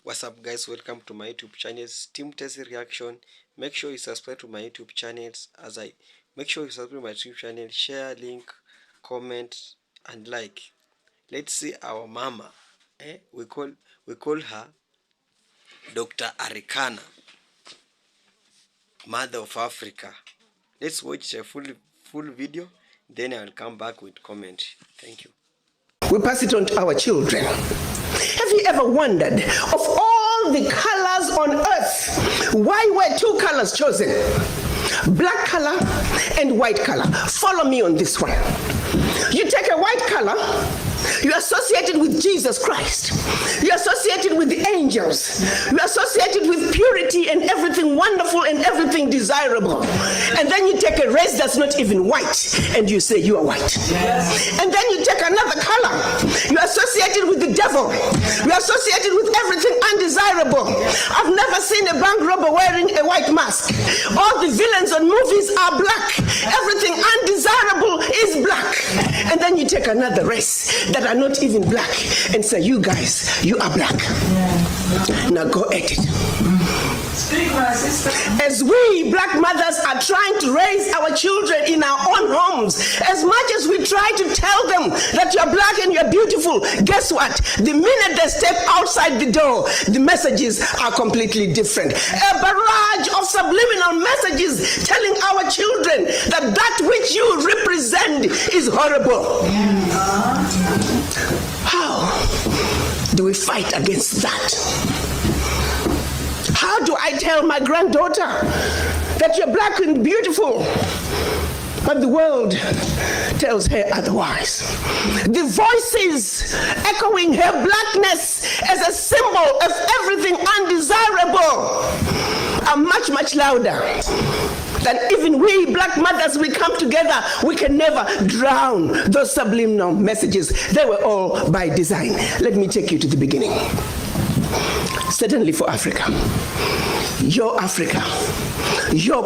What's up, guys? Welcome to my YouTube channel, Team Tessie Reaction. Make sure you subscribe to my YouTube channels. Make sure you subscribe to my YouTube channel, share link, comment and like. Let's see our mama. We call her Dr. Arikana, Mother of Africa. Let's watch a full video, then I'll come back with comment. Thank you. We pass it on to our children. Have you ever wondered, of all the colors on earth, why were two colors chosen? Black color and white color. Follow me on this one. You take a white color, you're associated with Jesus Christ. You're associated with the angels. You're associated with purity and everything wonderful and everything desirable. And then you take a race that's not even white and you say you are white. Yes. And then you take another color. You're associated with the devil. You're associated with everything undesirable. I've never seen a bank robber wearing a white mask. All the villains on movies are black. Everything undesirable is black. And then you take another race that are not even black and say, you guys, you are black. Yeah. Now go at it. Speak, my sister. As we black mothers are trying to raise our children in our own homes, as much as we try to tell them that you're black and you're beautiful, guess what? The minute they step outside the door, the messages are completely different. A barrage of subliminal messages telling our children that that which you represent is horrible. How do we fight against that? How do I tell my granddaughter that you're black and beautiful, but the world tells her otherwise? The voices echoing her blackness as a symbol of everything undesirable are much, much louder than even we black mothers. We come together, we can never drown those subliminal messages. They were all by design. Let me take you to the beginning. Certainly for Africa, your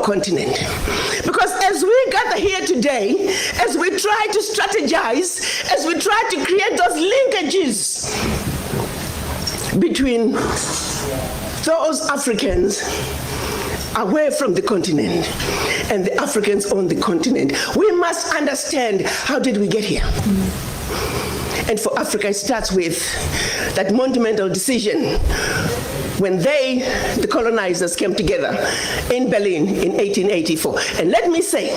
continent. Because as we gather here today, as we try to strategize, as we try to create those linkages between those Africans away from the continent and the Africans on the continent, we must understand, how did we get here? And for Africa, it starts with that monumental decision when the colonizers came together in Berlin in 1884. And let me say,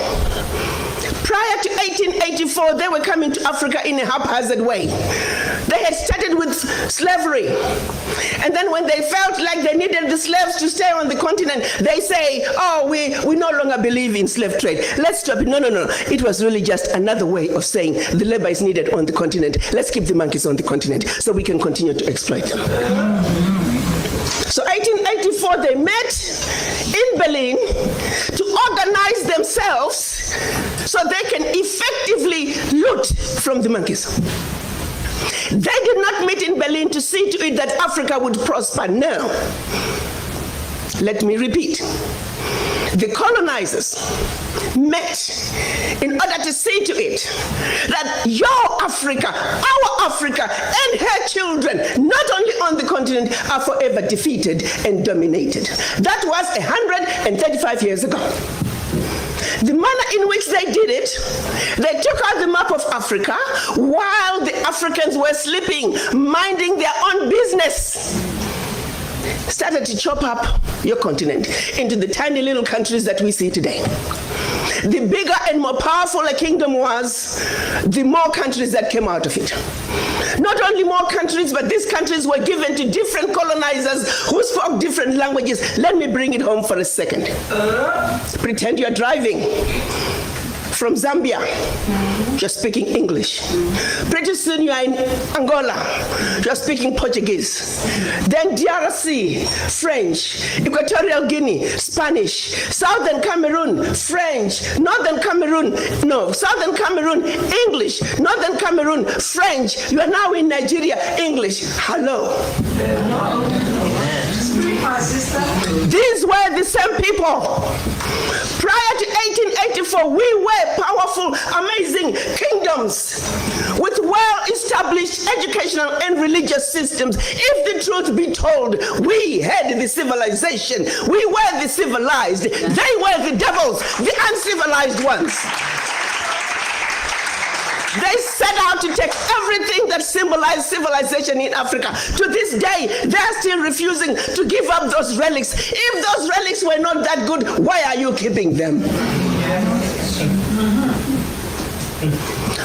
prior to 1884, they were coming to Africa in a haphazard way. They had started with slavery. And then when they felt like they needed the slaves to stay on the continent, they say, oh, we no longer believe in slave trade. Let's stop it. No. It was really just another way of saying the labor is needed on the continent. Let's keep the monkeys on the continent so we can continue to exploit them. So 1884, they met in Berlin to organize themselves so they can effectively loot from the monkeys. They did not meet in Berlin to see to it that Africa would prosper. No. Let me repeat. The colonizers met in order to see to it that your Africa, our Africa, and her children, not only on the continent, are forever defeated and dominated. That was 135 years ago. The manner in which they did it, they took out the map of Africa while the Africans were sleeping, minding their own business. Started to chop up your continent into the tiny little countries that we see today. The bigger and more powerful a kingdom was, the more countries that came out of it. Not only more countries, but these countries were given to different colonizers who spoke different languages. Let me bring it home for a second. Pretend you're driving from Zambia, you're speaking English. Pretty soon you are in Angola, you're speaking Portuguese. Then DRC, French. Equatorial Guinea, Spanish. Southern Cameroon, French. Southern Cameroon, English. Northern Cameroon, French. You are now in Nigeria, English. Hello. These were the same people. Prior to 1884, we were powerful, amazing kingdoms with well-established educational and religious systems. If the truth be told, we had the civilization. We were the civilized. They were the devils, the uncivilized ones. They set out to take everything that symbolized civilization in Africa. To this day, they're still refusing to give up those relics. If those relics were not that good, why are you keeping them?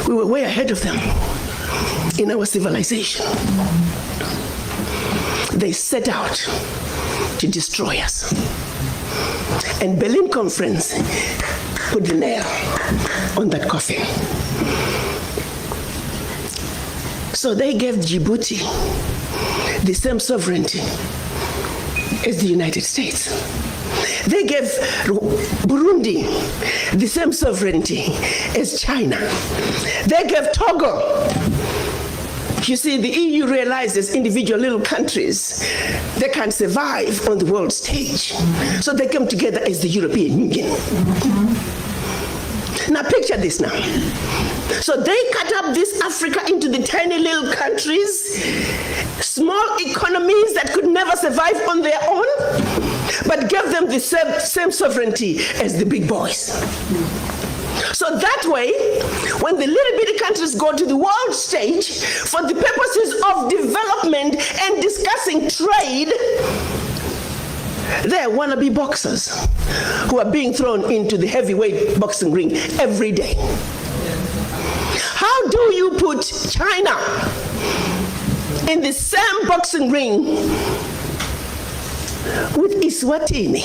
We were way ahead of them in our civilization. They set out to destroy us. And Berlin Conference put the nail on that coffin. So they gave Djibouti the same sovereignty as the United States. They gave Burundi the same sovereignty as China. They gave Togo. You see, the EU realizes individual little countries, they can't survive on the world stage. So they come together as the European Union. Now picture this now. So they cut up this Africa into the tiny little countries, small economies that could never survive on their own, but gave them the same sovereignty as the big boys. So that way, when the little bitty countries go to the world stage for the purposes of development and discussing trade, they're wannabe boxers who are being thrown into the heavyweight boxing ring every day. How do you put China in the same boxing ring with Eswatini?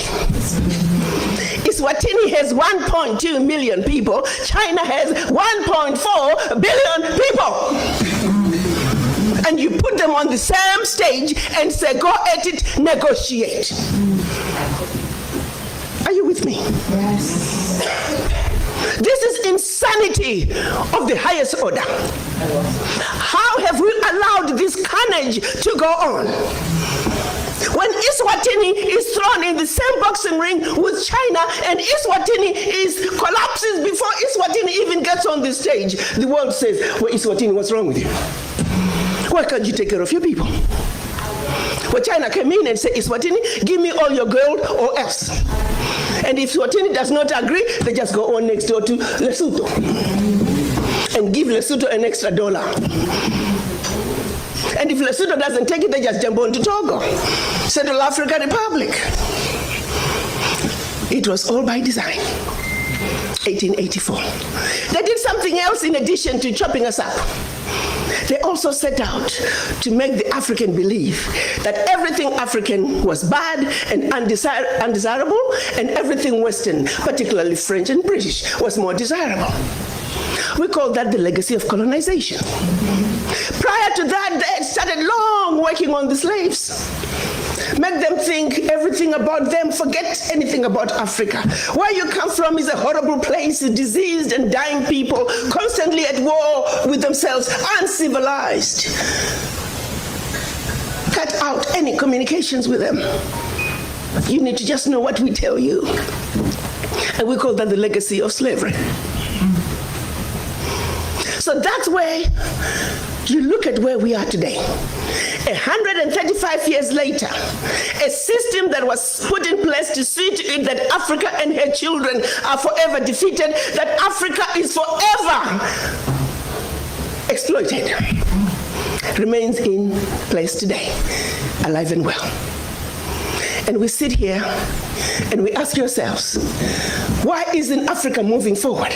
Eswatini has 1.2 million people. China has 1.4 billion people. And you put them on the same stage and say, go at it, negotiate. Are you with me? Yes. This is insanity of the highest order. How have we allowed this carnage to go on? When Eswatini is thrown in the same boxing ring with China and Eswatini collapses before Eswatini even gets on the stage, the world says, well, Eswatini, what's wrong with you? Why can't you take care of your people? Well, China came in and said, Eswatini, give me all your gold or else. And if Eswatini does not agree, they just go on next door to Lesotho and give Lesotho an extra $1. And if Lesotho doesn't take it, they just jump on to Togo, Central African Republic. It was all by design. 1884. They did something else in addition to chopping us up. They also set out to make the African believe that everything African was bad and undesirable, and everything Western, particularly French and British, was more desirable. We call that the legacy of colonization. Prior to that, they had started long working on the slaves. Make them think everything about them, forget anything about Africa. Where you come from is a horrible place, diseased and dying people, constantly at war with themselves, uncivilized. Cut out any communications with them. You need to just know what we tell you. And we call that the legacy of slavery. So that's where you look at where we are today. 135 years later, a system that was put in place to see to it that Africa and her children are forever defeated, that Africa is forever exploited, remains in place today, alive and well. And we sit here and we ask ourselves, why isn't Africa moving forward?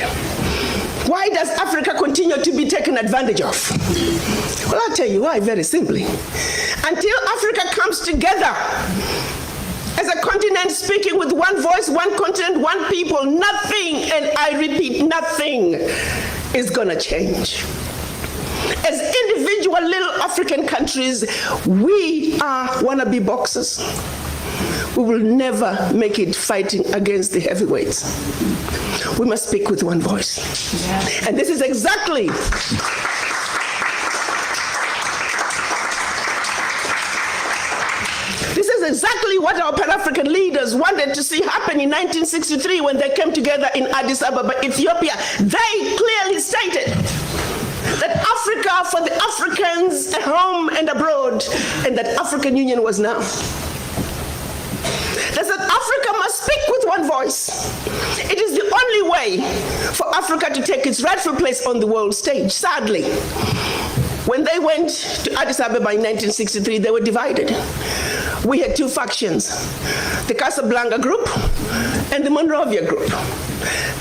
Why does Africa continue to be taken advantage of? Well, I'll tell you why, very simply. Until Africa comes together as a continent speaking with one voice, one continent, one people, nothing, and I repeat, nothing is gonna change. As individual little African countries, we are wannabe boxers. We will never make it fighting against the heavyweights. We must speak with one voice. Yeah. And this is exactly exactly what our Pan-African leaders wanted to see happen in 1963 when they came together in Addis Ababa, Ethiopia. They clearly stated that Africa for the Africans at home and abroad, and that African Union was now. They said Africa must speak with one voice. It is the only way for Africa to take its rightful place on the world stage. Sadly, when they went to Addis Ababa in 1963, they were divided. We had two factions, the Casablanca group and the Monrovia group.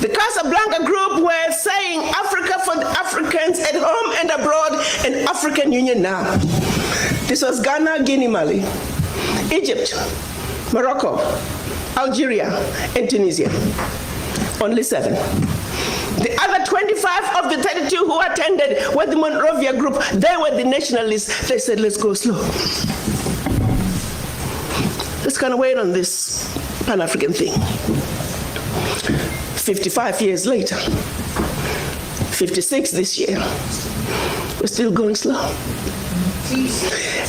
The Casablanca group were saying Africa for the Africans at home and abroad, and African Union now. This was Ghana, Guinea, Mali, Egypt, Morocco, Algeria, and Tunisia. Only 7. The other 25 of the 32 who attended were the Monrovia group. They were the nationalists. They said, let's go slow. Let's kind of wait on this Pan-African thing. 55 years later, 56 this year, we're still going slow. As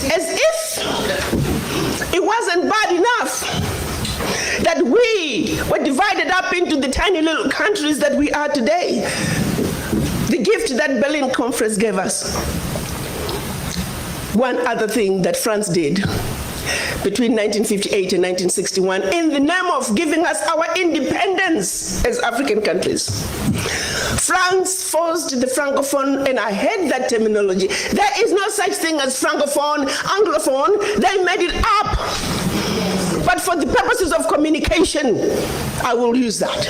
if it wasn't bad enough that we were divided up into the tiny little countries that we are today. The gift that Berlin Conference gave us. One other thing that France did between 1958 and 1961 in the name of giving us our independence as African countries. France forced the Francophone, and I hate that terminology. There is no such thing as Francophone, Anglophone. They made it up. But for the purposes of communication, I will use that.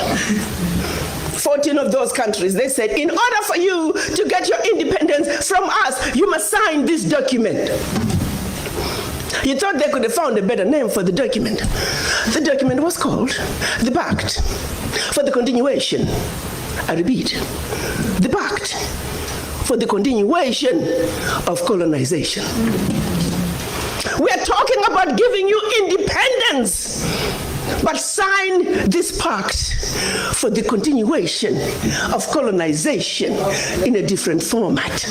14 of those countries, they said, in order for you to get your independence from us, you must sign this document. You thought they could have found a better name for the document. The document was called the Pact for the Continuation. I repeat, the Pact for the Continuation of Colonization. We are talking about giving you independence, but sign this pact for the continuation of colonization in a different format.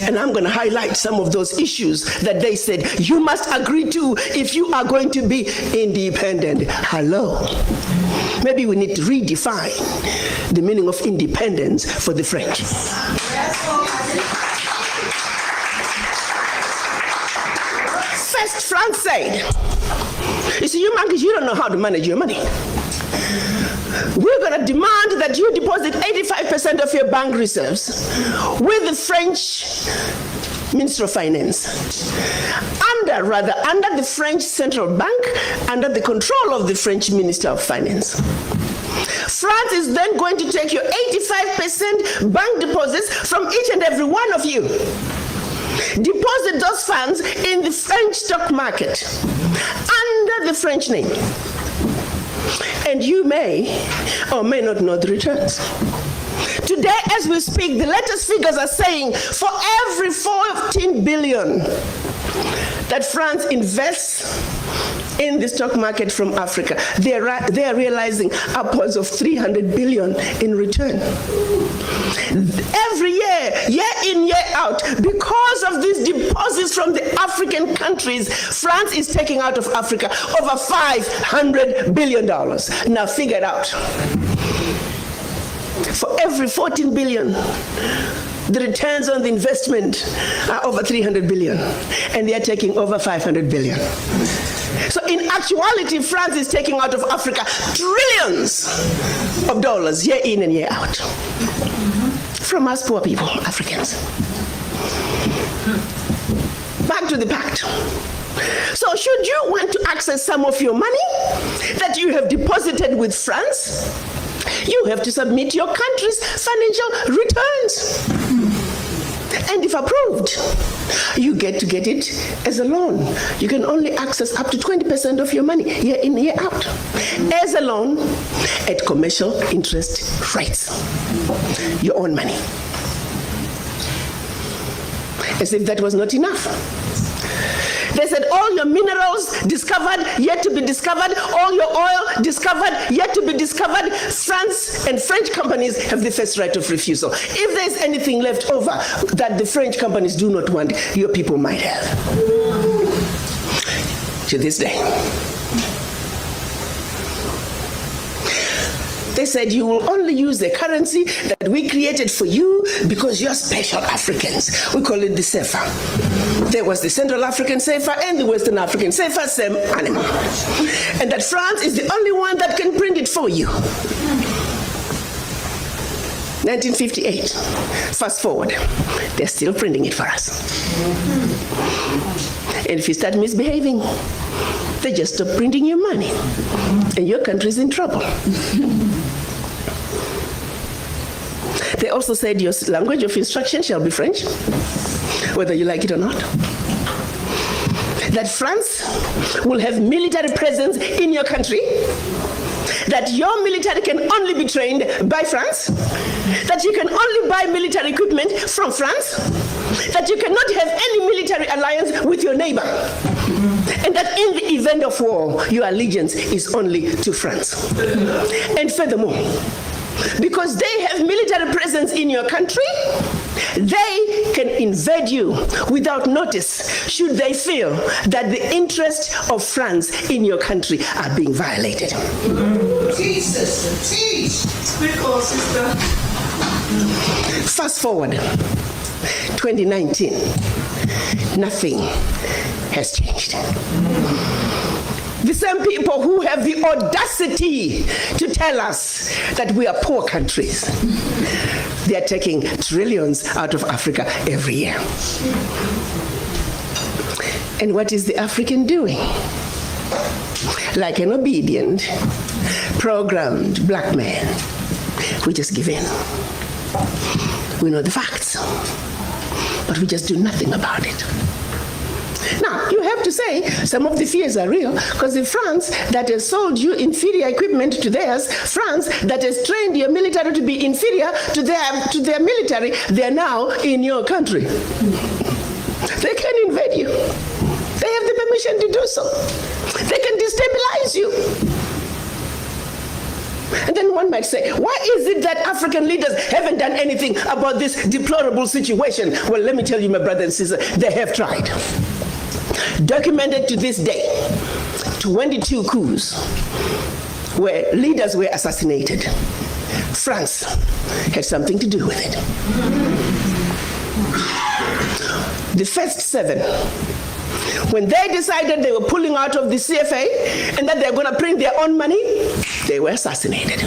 And I'm going to highlight some of those issues that they said you must agree to if you are going to be independent. Hello. Maybe we need to redefine the meaning of independence for the French. First, France said, you see, you monkeys, you don't know how to manage your money. We're going to demand that you deposit 85% of your bank reserves with the French Minister of Finance. Under the French Central Bank, under the control of the French Minister of Finance. France is then going to take your 85% bank deposits from each and every one of you. Deposit those funds in the French stock market under the French name. And you may or may not know the returns. Today, as we speak, the latest figures are saying for every 14 billion that France invests in the stock market from Africa, they are realizing upwards of 300 billion in return. Every year in, year out, because of these deposits from the African countries, France is taking out of Africa over $500 billion. Now figure it out. For every 14 billion, the returns on the investment are over 300 billion, and they are taking over 500 billion. So in actuality, France is taking out of Africa trillions of dollars year in and year out. From us poor people, Africans. Back to the pact. So should you want to access some of your money that you have deposited with France, you have to submit your country's financial returns. And if approved, you get to get it as a loan. You can only access up to 20% of your money year in, year out as a loan at commercial interest rates. Your own money. As if that was not enough. They said all your minerals discovered, yet to be discovered, all your oil discovered, yet to be discovered. France and French companies have the first right of refusal. If there's anything left over that the French companies do not want, your people might have. to this day. They said you will only use the currency that we created for you because you're special Africans. We call it the CFA. There was the Central African CFA and the Western African CFA, same animal. And that France is the only one that can print it for you. 1958. Fast forward. They're still printing it for us. And if you start misbehaving, they just stop printing your money. And your country's in trouble. They also said your language of instruction shall be French, whether you like it or not. That France will have military presence in your country, that your military can only be trained by France, that you can only buy military equipment from France, that you cannot have any military alliance with your neighbor, and that in the event of war, your allegiance is only to France. And furthermore, because they have military presence in your country, they can invade you without notice should they feel that the interests of France in your country are being violated. Teach, sister, teach. Speak on, sister. Fast forward, 2019, nothing has changed. The same people who have the audacity to tell us that we are poor countries, they are taking trillions out of Africa every year. And what is the African doing? Like an obedient, programmed black man, we just give in. We know the facts, but we just do nothing about it. Now, you have to say some of the fears are real, because the France that has sold you inferior equipment to theirs, France that has trained your military to be inferior to their military, they're now in your country. They can invade you. They have the permission to do so. They can destabilize you. And then one might say, why is it that African leaders haven't done anything about this deplorable situation? Well, let me tell you, my brother and sister, they have tried. Documented to this day, 22 coups where leaders were assassinated. France had something to do with it. The first 7, when they decided they were pulling out of the CFA and that they're going to print their own money, they were assassinated.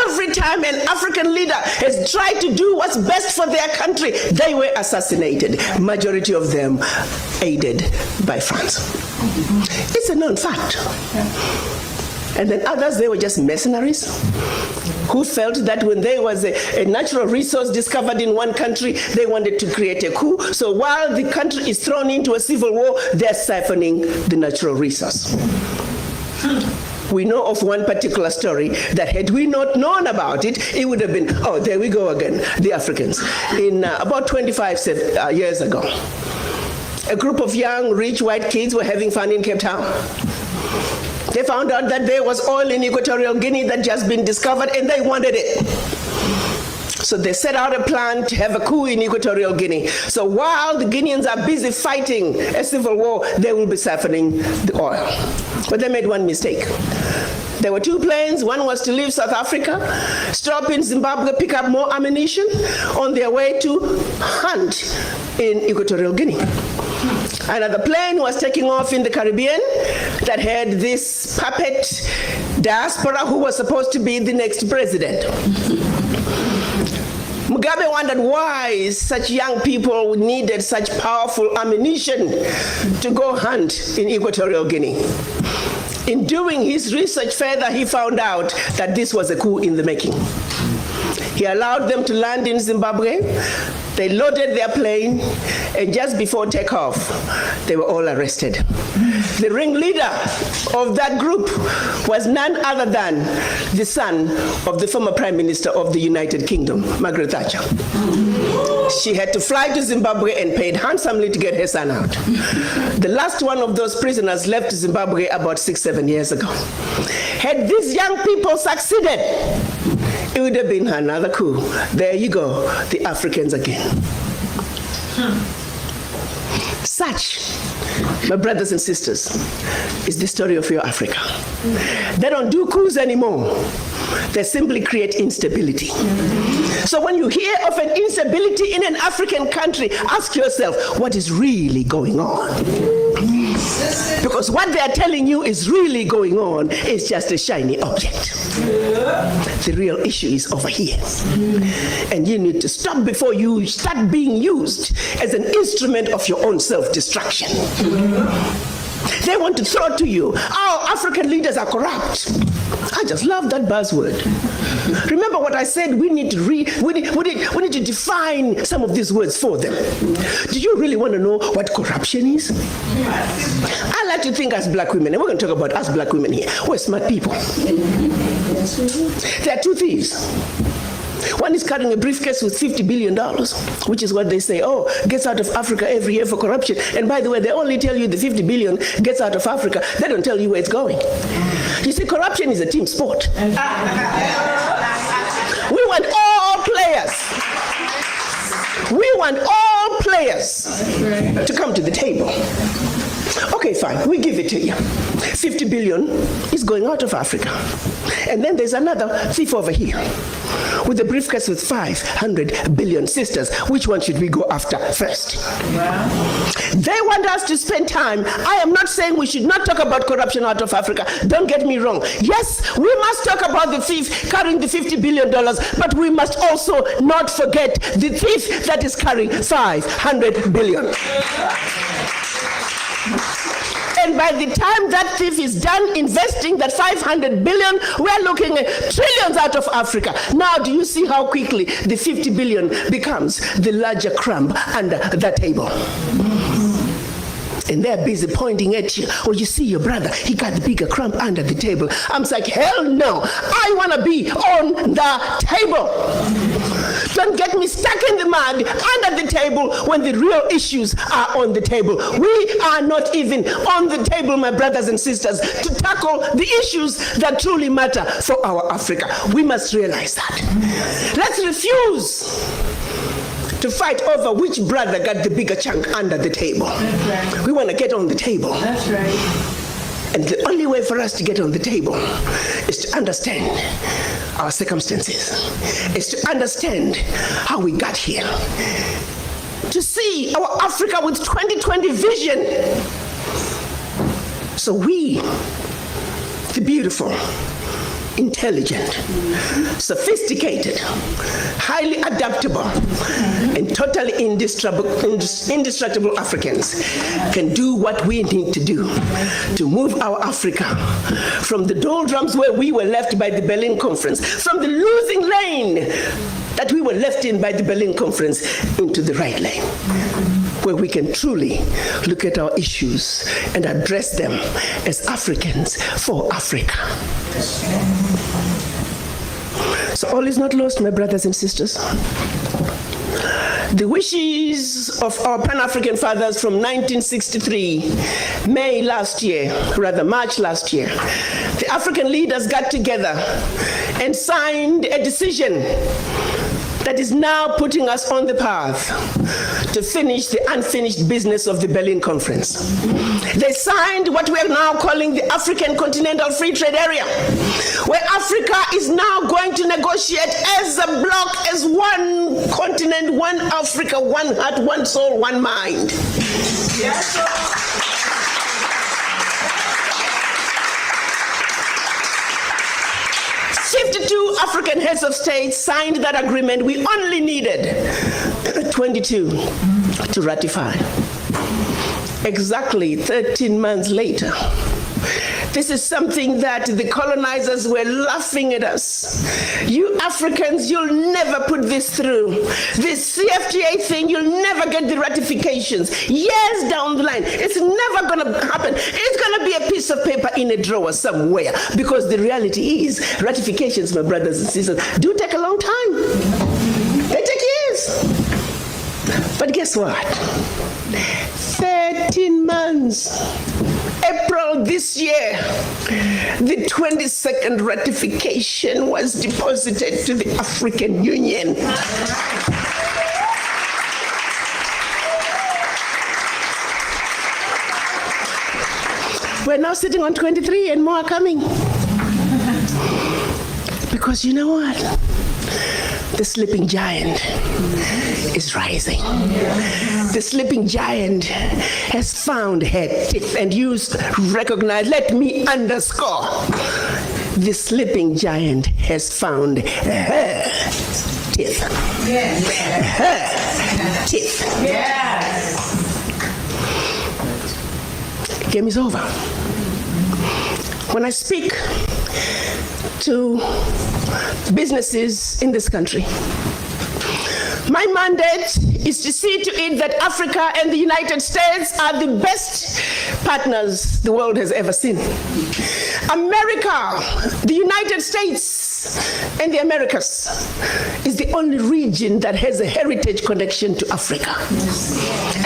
Every time an African leader has tried to do what's best for their country, they were assassinated. Majority of them aided by France. It's a known fact. And then others, they were just mercenaries who felt that when there was a natural resource discovered in one country, they wanted to create a coup. So while the country is thrown into a civil war, they're siphoning the natural resource. We know of one particular story that had we not known about it, it would have been, oh, there we go again, the Africans. In about 25 years ago, a group of young, rich white kids were having fun in Cape Town. They found out that there was oil in Equatorial Guinea that had just been discovered, and they wanted it. So they set out a plan to have a coup in Equatorial Guinea. So while the Guineans are busy fighting a civil war, they will be siphoning the oil. But they made one mistake. There were 2 planes. One was to leave South Africa, stop in Zimbabwe, pick up more ammunition on their way to hunt in Equatorial Guinea. Another plane was taking off in the Caribbean that had this puppet diaspora who was supposed to be the next president. Mugabe wondered why such young people needed such powerful ammunition to go hunt in Equatorial Guinea. In doing his research further, he found out that this was a coup in the making. He allowed them to land in Zimbabwe. They loaded their plane, and just before takeoff, they were all arrested. The ringleader of that group was none other than the son of the former Prime Minister of the United Kingdom, Margaret Thatcher. She had to fly to Zimbabwe and paid handsomely to get her son out. The last one of those prisoners left Zimbabwe about 6-7 years ago. Had these young people succeeded, it would have been another coup. There you go, the Africans again. Such, my brothers and sisters, is the story of your Africa. They don't do coups anymore. They simply create instability. So when you hear of an instability in an African country, ask yourself, what is really going on? Because what they are telling you is really going on is just a shiny object. The real issue is over here. And you need to stop before you start being used as an instrument of your own self-destruction. They want to throw to you, our African leaders are corrupt. I just love that buzzword. Remember what I said, we need to define some of these words for them. Do you really want to know what corruption is? I like to think as black women, and we're going to talk about us black women here. We're smart people. There are two thieves. One is carrying a briefcase with $50 billion, which is what they say, gets out of Africa every year for corruption. And by the way, they only tell you the 50 billion gets out of Africa. They don't tell you where it's going. You see, corruption is a team sport. We want all players. We want all players to come to the table. Okay, fine, we give it to you. 50 billion is going out of Africa. And then there's another thief over here with a briefcase with 500 billion sisters. Which one should we go after first? They want us to spend time. I am not saying we should not talk about corruption out of Africa. Don't get me wrong. Yes, we must talk about the thief carrying the $50 billion, but we must also not forget the thief that is carrying 500 billion. And by the time that thief is done investing that 500 billion, we're looking at trillions out of Africa. Now, do you see how quickly the 50 billion becomes the larger crumb under the table? And they're busy pointing at you. Oh, you see your brother, he got the bigger crumb under the table. I'm like, hell no, I want to be on the table. Don't get me stuck in the mud under the table when the real issues are on the table. We are not even on the table, my brothers and sisters, to tackle the issues that truly matter for our Africa. We must realize that. Let's refuse to fight over which brother got the bigger chunk under the table. That's right. We want to get on the table. That's right. And the only way for us to get on the table is to understand our circumstances, is to understand how we got here, to see our Africa with 2020 vision. So we, the beautiful, intelligent, sophisticated, highly adaptable, and totally indestructible Africans can do what we need to do to move our Africa from the doldrums where we were left by the Berlin Conference, from the losing lane that we were left in by the Berlin Conference, into the right lane, where we can truly look at our issues and address them as Africans for Africa. So all is not lost, my brothers and sisters. The wishes of our Pan-African fathers from 1963, March last year, the African leaders got together and signed a decision that is now putting us on the path to finish the unfinished business of the Berlin Conference. They signed what we are now calling the African Continental Free Trade Area, where Africa is now going to negotiate as a bloc, as one continent, one Africa, one heart, one soul, one mind. Yes, sir. 52 African heads of state signed that agreement. We only needed 22 to ratify. Exactly 13 months later. This is something that the colonizers were laughing at us. You Africans, you'll never put this through. This CFTA thing, you'll never get the ratifications. Years down the line, it's never going to happen. It's going to be a piece of paper in a drawer somewhere. Because the reality is, ratifications, my brothers and sisters, do take a long time. They take years. But guess what? 13 months. April this year, the 22nd ratification was deposited to the African Union. We're now sitting on 23 and more are coming. Because you know what? The sleeping giant is rising. The sleeping giant has found her teeth, and you recognize, let me underscore, the sleeping giant has found her teeth. Her teeth. Game is over. When I speak to businesses in this country, my mandate is to see to it that Africa and the United States are the best partners the world has ever seen. America, the United States, and the Americas is the only region that has a heritage connection to Africa.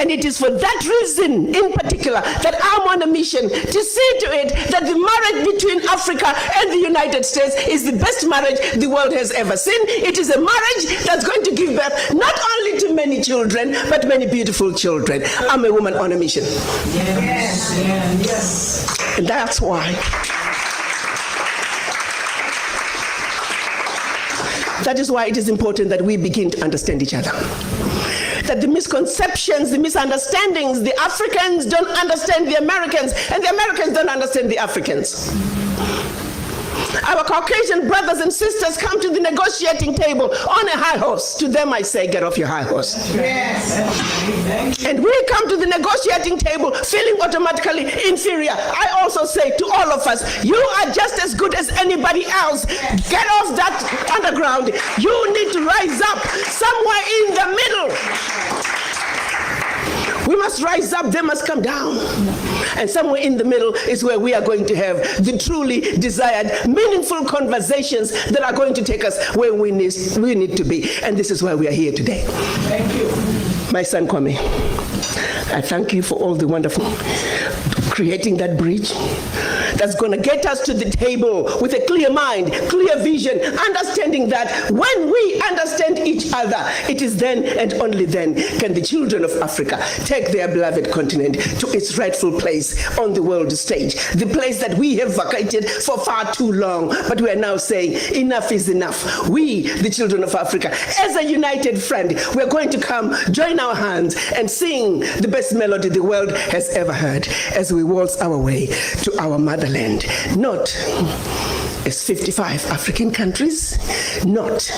And it is for that reason, in particular, that I'm on a mission to see to it that the marriage between Africa and the United States is the best marriage the world has ever seen. It is a marriage that's going to give birth not only to many children, but many beautiful children. I'm a woman on a mission. Yes. And that's why. That is why it is important that we begin to understand each other. That the misconceptions, the misunderstandings, the Africans don't understand the Americans, and the Americans don't understand the Africans. Our Caucasian brothers and sisters come to the negotiating table on a high horse. To them I say, get off your high horse. Yes. And we come to the negotiating table feeling automatically inferior. I also say to all of us, you are just as good as anybody else. Get off that underground. You need to rise up somewhere in the middle. We must rise up, they must come down. And somewhere in the middle is where we are going to have the truly desired, meaningful conversations that are going to take us where we need to be. And this is why we are here today. Thank you. My son Kwame, I thank you for all the wonderful creating that bridge that's going to get us to the table with a clear mind, clear vision, understanding that when we understand each other, it is then and only then can the children of Africa take their beloved continent to its rightful place on the world stage, the place that we have vacated for far too long, but we are now saying enough is enough. We, the children of Africa, as a united front, we're going to come, join our hands, and sing the best melody the world has ever heard as we waltz our way to our motherland, not as 55 African countries, not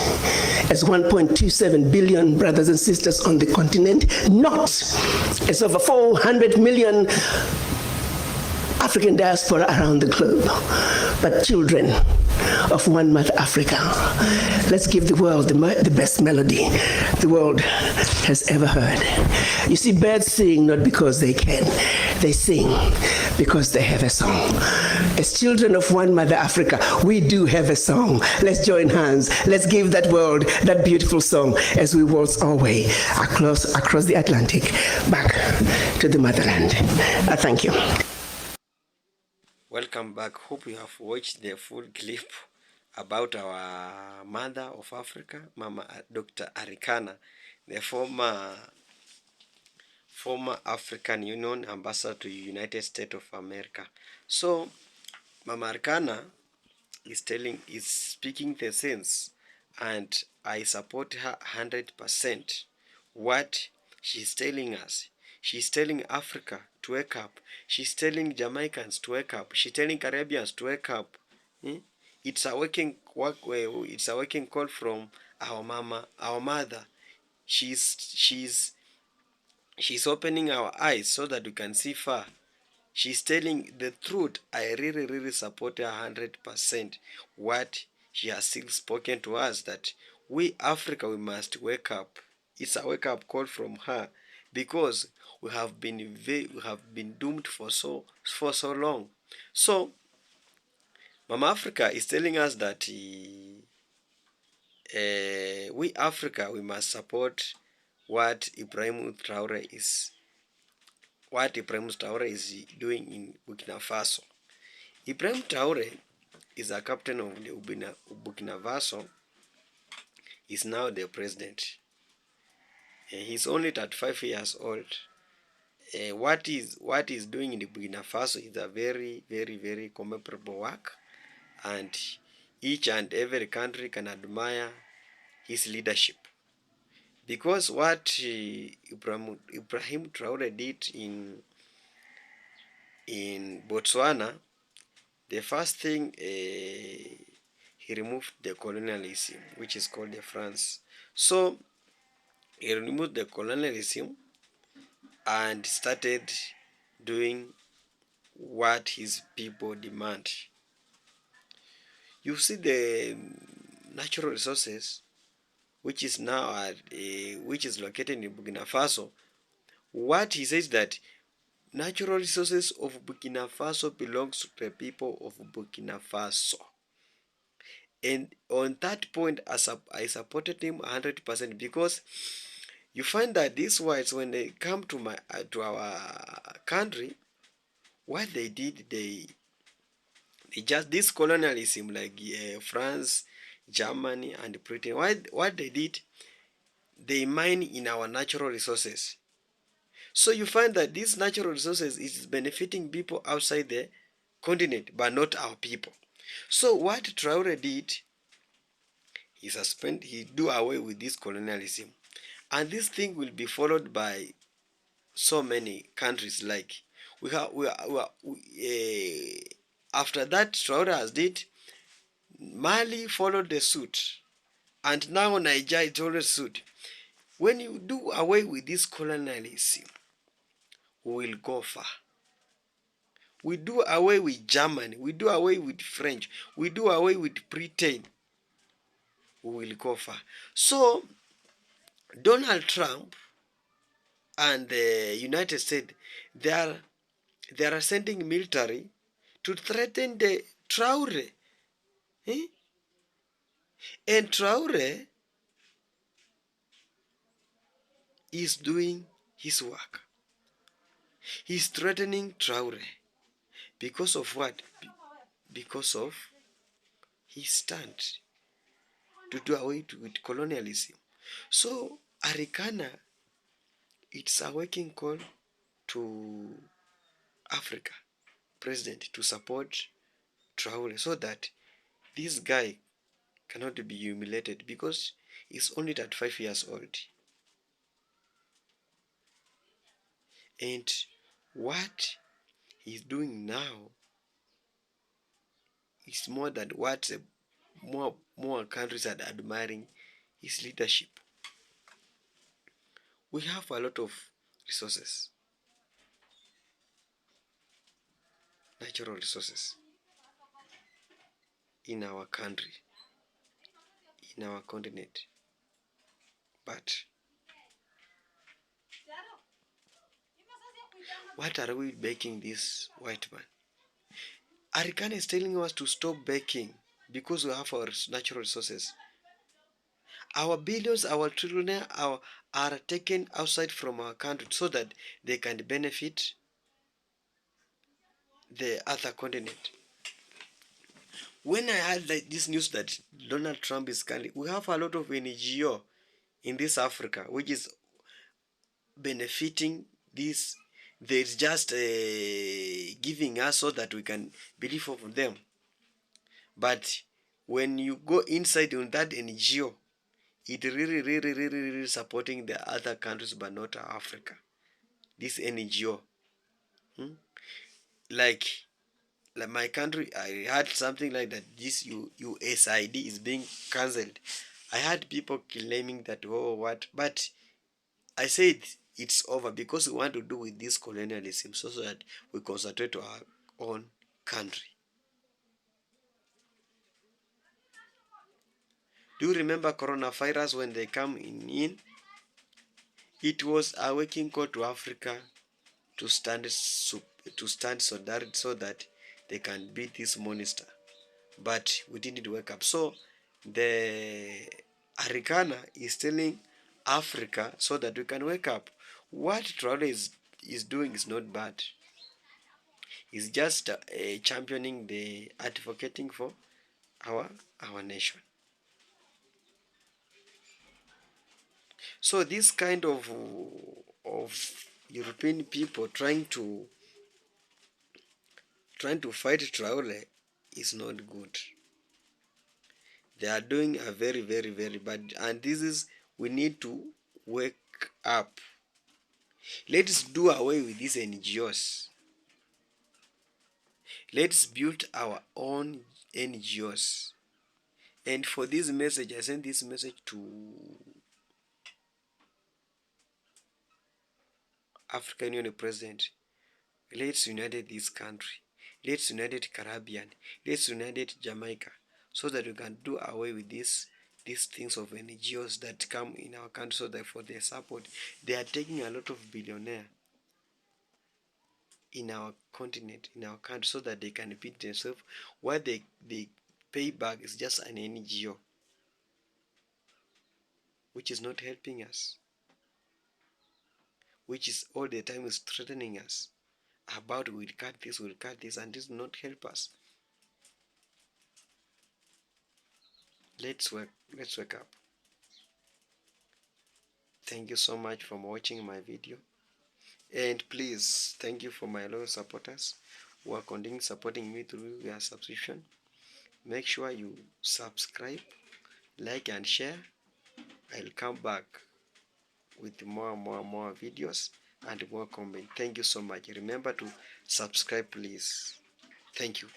as 1.27 billion brothers and sisters on the continent, not as over 400 million African diaspora around the globe, but children of one mother Africa. Let's give the world the best melody the world has ever heard. You see, birds sing not because they can, they sing because they have a song. As children of one mother Africa, we do have a song. Let's join hands. Let's give that world that beautiful song as we waltz our way across the Atlantic back to the motherland. Thank you. Welcome back. Hope you have watched the full clip about our mother of Africa, Mama Dr. Arikana, the former African Union ambassador to the United States of America. So Mama Arikana is speaking the sense, and I support her 100%. What she's telling us, she's telling Africa to wake up. She's telling Jamaicans to wake up. She's telling Caribbeans to wake up. It's a waking call from our mama, our mother. She's opening our eyes so that we can see far. She's telling the truth. I really support her 100%. What she has still spoken to us, that we Africa, we must wake up. It's a wake up call from her, because we have been doomed for so long. So Mama Africa is telling us that we Africa, we must support what Ibrahim Traore is doing in Burkina Faso. Ibrahim Traore is a captain of the Burkina Faso. Is now the president. He's only 35 years old. what is doing in Burkina Faso is a very, very, very commendable work, and each and every country can admire his leadership, because what Ibrahim Traore did in Botswana, the first thing, he removed the colonialism, which is called the France. So he removed the colonialism and started doing what his people demand. You see the natural resources, which is now which is located in Burkina Faso. What he says that natural resources of Burkina Faso belongs to the people of Burkina Faso. And on that point, I supported him 100%, because you find that these whites, when they come to our country, what they did, they just this colonialism, like France, Germany, and Britain. What they did, they mine in our natural resources. So you find that these natural resources is benefiting people outside the continent, but not our people. So what Traore did, he do away with this colonialism, and this thing will be followed by so many countries. Like after that, Traore has did, Mali followed the suit, and now Niger is always suit. When you do away with this colonialism, we will go far. We do away with Germany, we do away with French, we do away with Britain, we will go far. So Donald Trump and the United States, they are sending military to threaten the Traore. Eh? And Traore is doing his work. He's threatening Traore because of what? Because of his stand to do away with colonialism. So Arikana, it's a waking call to Africa president to support Traore, so that this guy cannot be humiliated, because he's only 35 years old. And what he's doing now is more than what more countries are admiring his leadership. We have a lot of resources, natural resources, in our country, in our continent. But what are we begging this white man? Arikan is telling us to stop begging, because we have our natural resources. Our billions, our trillionaires are taken outside from our country, so that they can benefit the other continent. When I heard this news that Donald Trump is coming, we have a lot of NGO in this Africa which is benefiting this. There's just giving us so that we can believe of them. But when you go inside on that NGO, it really supporting the other countries, but not Africa. This NGO, like my country, I had something like that. This USID is being cancelled. I had people claiming that, oh, what? But I said it's over, because we want to do with this colonialism, so that we concentrate on our own country. Do you remember coronavirus when they come in? It was a waking call to Africa to stand solidarity, so that they can beat this monster. But we didn't wake up. So the Arikana is telling Africa so that we can wake up. What Traore is doing is not bad. He's just championing, the advocating for our nation. So this kind of European people trying to fight Traore is not good. They are doing a very, very, very bad, and this is, we need to wake up. Let's do away with these NGOs. Let's build our own NGOs. And for this message, I send this message to African Union President. Let's unite this country. Let's unite Caribbean. Let's unite Jamaica, so that we can do away with these things of NGOs that come in our country, so that for their support, they are taking a lot of billionaire in our continent, in our country, so that they can feed themselves. What they pay back is just an NGO, which is not helping us, which is all the time is threatening us about we'll cut this, and this will not help us. Let's wake up. Thank you so much for watching my video, and please thank you for my loyal supporters who are continuing supporting me through your subscription. Make sure you subscribe, like and share. I'll come back with more videos and more comment. Thank you so much. Remember to subscribe, please. Thank you.